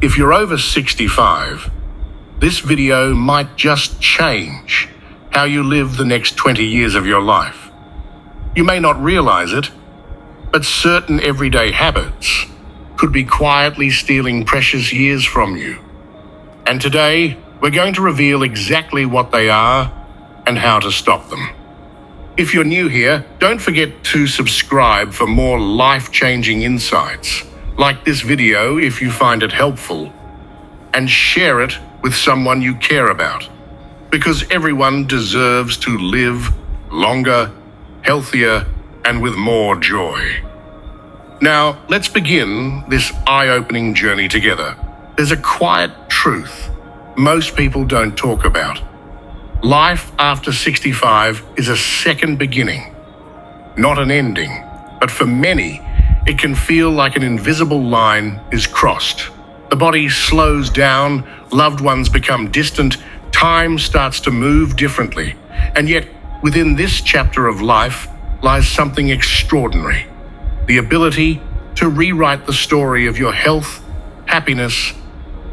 If you're over 65, this video might just change how you live the next 20 years of your life. You may not realize it, but certain everyday habits could be quietly stealing precious years from you. And today, we're going to reveal exactly what they are and how to stop them. If you're new here, don't forget to subscribe for more life-changing insights, like this video if you find it helpful, and share it with someone you care about, because everyone deserves to live longer, healthier, and with more joy. Now, let's begin this eye-opening journey together. There's a quiet truth most people don't talk about. Life after 65 is a second beginning, not an ending. But for many, it can feel like an invisible line is crossed. The body slows down, loved ones become distant, time starts to move differently. And yet, within this chapter of life lies something extraordinary: the ability to rewrite the story of your health, happiness,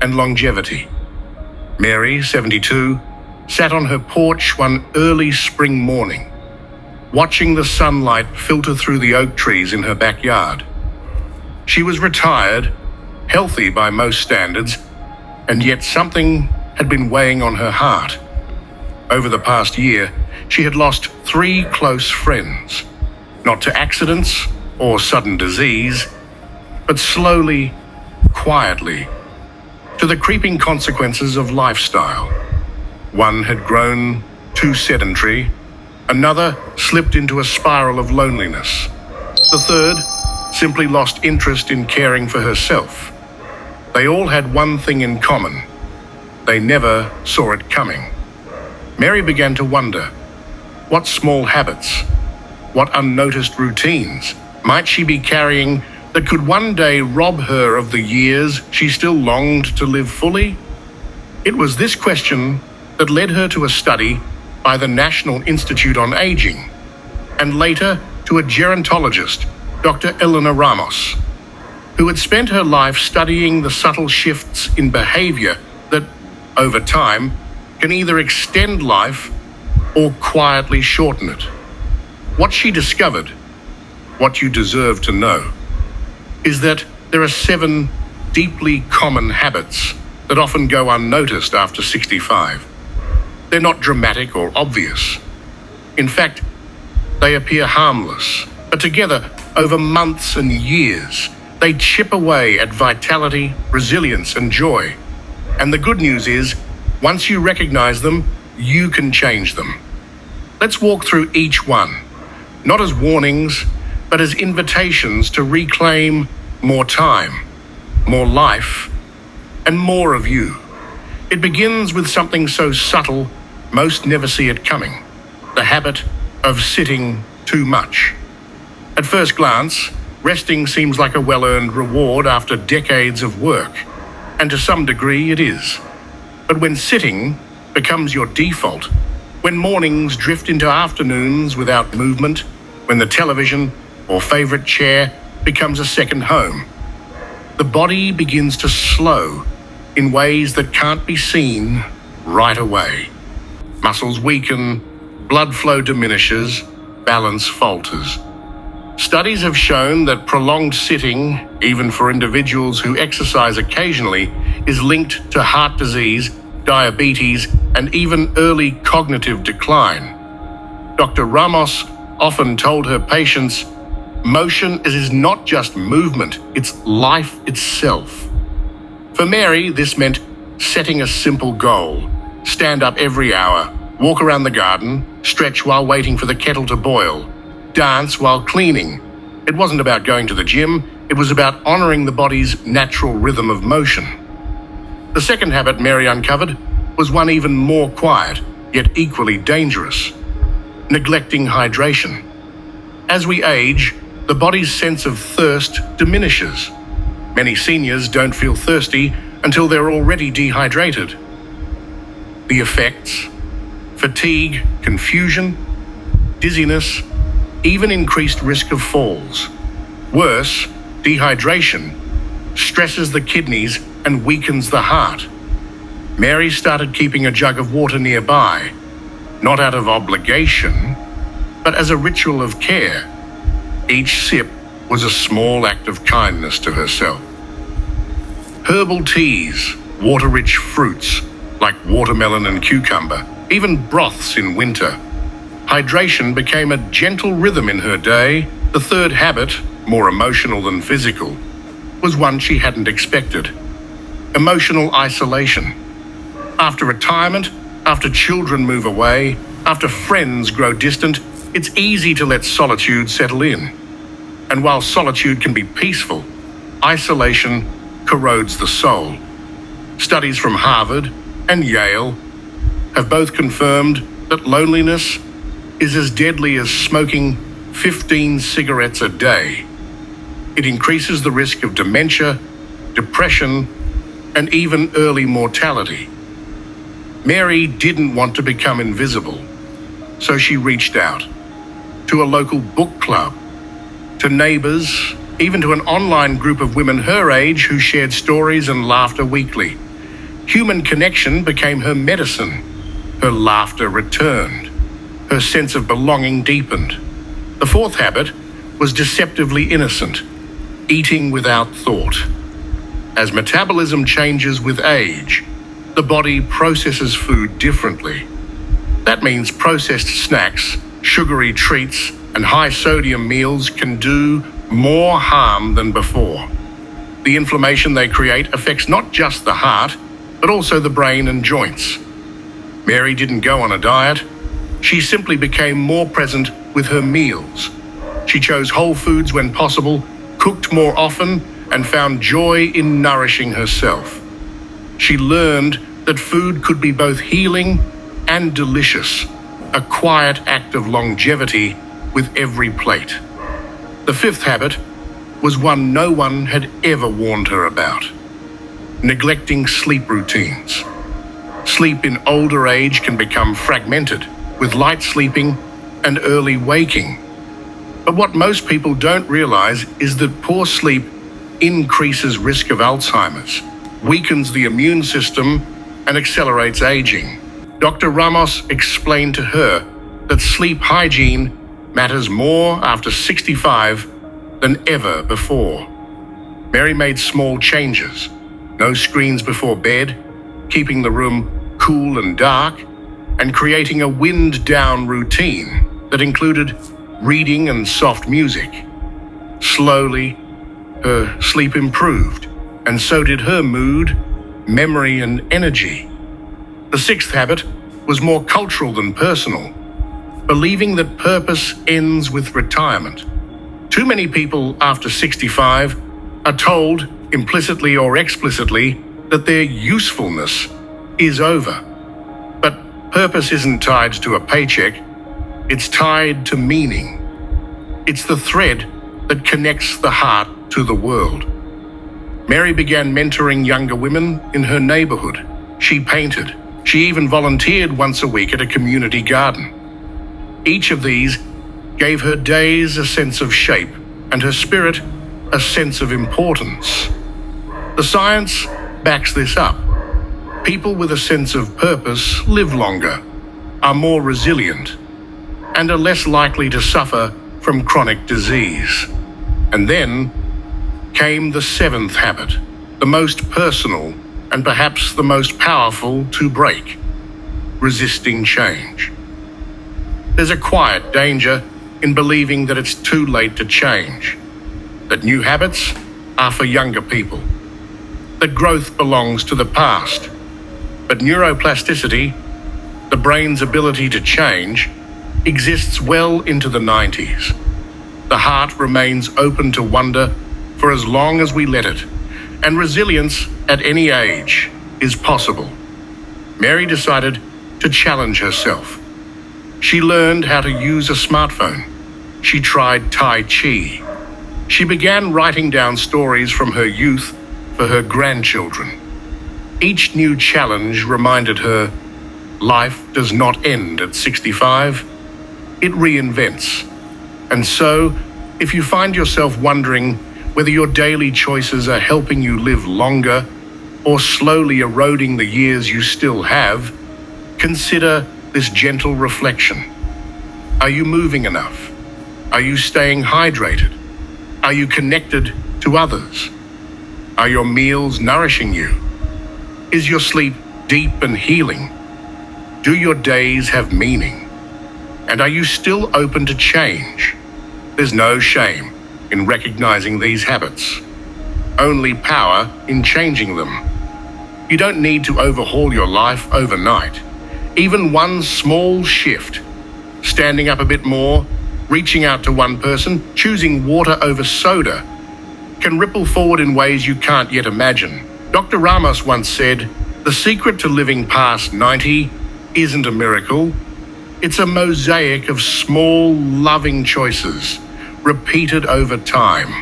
and longevity. Mary, 72, sat on her porch one early spring morning, watching the sunlight filter through the oak trees in her backyard. She was retired, healthy by most standards, and yet something had been weighing on her heart. Over the past year, she had lost 3 close friends, not to accidents or sudden disease, but slowly, quietly, to the creeping consequences of lifestyle. One had grown too sedentary, another slipped into a spiral of loneliness. The third simply lost interest in caring for herself. They all had one thing in common: they never saw it coming. Mary began to wonder, what small habits, what unnoticed routines might she be carrying that could one day rob her of the years she still longed to live fully? It was this question that led her to a study by the National Institute on Aging, and later to a gerontologist, Dr. Elena Ramos, who had spent her life studying the subtle shifts in behavior that, over time, can either extend life or quietly shorten it. What she discovered, what you deserve to know, is that there are 7 deeply common habits that often go unnoticed after 65. They're not dramatic or obvious. In fact, they appear harmless, but together, over months and years, they chip away at vitality, resilience, and joy. And the good news is, once you recognize them, you can change them. Let's walk through each one, not as warnings, but as invitations to reclaim more time, more life, and more of you. It begins with something so subtle, most never see it coming: the habit of sitting too much. At first glance, resting seems like a well-earned reward after decades of work, and to some degree it is. But when sitting becomes your default, when mornings drift into afternoons without movement, when the television or favorite chair becomes a second home, the body begins to slow in ways that can't be seen right away. Muscles weaken, blood flow diminishes, balance falters. Studies have shown that prolonged sitting, even for individuals who exercise occasionally, is linked to heart disease, diabetes, and even early cognitive decline. Dr. Ramos often told her patients, motion is not just movement, it's life itself. For Mary, this meant setting a simple goal: stand up every hour, walk around the garden, stretch while waiting for the kettle to boil, dance while cleaning. It wasn't about going to the gym, it was about honoring the body's natural rhythm of motion. The second habit Mary uncovered was one even more quiet, yet equally dangerous: neglecting hydration. As we age, the body's sense of thirst diminishes. Many seniors don't feel thirsty until they're already dehydrated. The effects: fatigue, confusion, dizziness, even increased risk of falls. Worse, dehydration stresses the kidneys and weakens the heart. Mary started keeping a jug of water nearby, not out of obligation, but as a ritual of care. Each sip was a small act of kindness to herself. Herbal teas, water-rich fruits like watermelon and cucumber, even broths in winter. Hydration became a gentle rhythm in her day. The third habit, more emotional than physical, was one she hadn't expected. Emotional isolation. After retirement, after children move away, after friends grow distant, it's easy to let solitude settle in. And while solitude can be peaceful, isolation corrodes the soul. Studies from Harvard and Yale have both confirmed that loneliness is as deadly as smoking 15 cigarettes a day. It increases the risk of dementia, depression, and even early mortality. Mary didn't want to become invisible, so she reached out to a local book club, to neighbors, even to an online group of women her age who shared stories and laughter weekly. Human connection became her medicine. Her laughter returned. Her sense of belonging deepened. The fourth habit was deceptively innocent, eating without thought. As metabolism changes with age, the body processes food differently. That means processed snacks, sugary treats, and high-sodium meals can do more harm than before. The inflammation they create affects not just the heart, but also the brain and joints. Mary didn't go on a diet. She simply became more present with her meals. She chose whole foods when possible, cooked more often, and found joy in nourishing herself. She learned that food could be both healing and delicious, a quiet act of longevity with every plate. The fifth habit was one no one had ever warned her about: neglecting sleep routines. Sleep in older age can become fragmented, with light sleeping and early waking. But what most people don't realize is that poor sleep increases risk of Alzheimer's, weakens the immune system, and accelerates aging. Dr. Ramos explained to her that sleep hygiene matters more after 65 than ever before. Mary made small changes: no screens before bed, keeping the room cool and dark, and creating a wind-down routine that included reading and soft music. Slowly, her sleep improved, and so did her mood, memory, and energy. The sixth habit was more cultural than personal: believing that purpose ends with retirement. Too many people after 65 are told, implicitly or explicitly, that their usefulness is over. But purpose isn't tied to a paycheck, it's tied to meaning. It's the thread that connects the heart to the world. Mary began mentoring younger women in her neighborhood. She painted. She even volunteered once a week at a community garden. Each of these gave her days a sense of shape and her spirit a sense of importance. The science backs this up. People with a sense of purpose live longer, are more resilient, and are less likely to suffer from chronic disease. And then came the seventh habit, the most personal and perhaps the most powerful to break: resisting change. There's a quiet danger in believing that it's too late to change, that new habits are for younger people, that growth belongs to the past. But neuroplasticity, the brain's ability to change, exists well into the 90s. The heart remains open to wonder for as long as we let it, and resilience at any age is possible. Mary decided to challenge herself. She learned how to use a smartphone. She tried Tai Chi. She began writing down stories from her youth for her grandchildren. Each new challenge reminded her life does not end at 65, it reinvents. And so, if you find yourself wondering whether your daily choices are helping you live longer, or slowly eroding the years you still have, consider this gentle reflection. Are you moving enough? Are you staying hydrated? Are you connected to others? Are your meals nourishing you? Is your sleep deep and healing? Do your days have meaning? And are you still open to change? There's no shame in recognizing these habits, only power in changing them. You don't need to overhaul your life overnight. Even one small shift, standing up a bit more, reaching out to one person, choosing water over soda, can ripple forward in ways you can't yet imagine. Dr. Ramos once said, "The secret to living past 90 isn't a miracle. It's a mosaic of small, loving choices, repeated over time."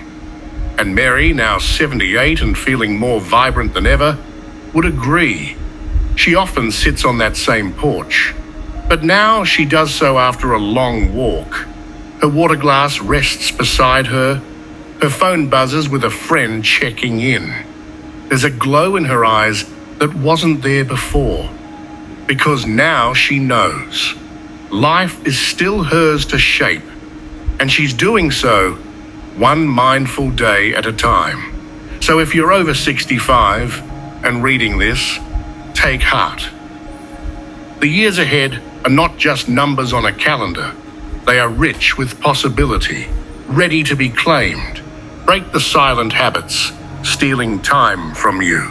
And Mary, now 78 and feeling more vibrant than ever, would agree. She often sits on that same porch, but now she does so after a long walk. Her water glass rests beside her. Her phone buzzes with a friend checking in. There's a glow in her eyes that wasn't there before, because now she knows life is still hers to shape, and she's doing so one mindful day at a time. So if you're over 65 and reading this, take heart. The years ahead are not just numbers on a calendar. They are rich with possibility, ready to be claimed. Break the silent habits, stealing time from you.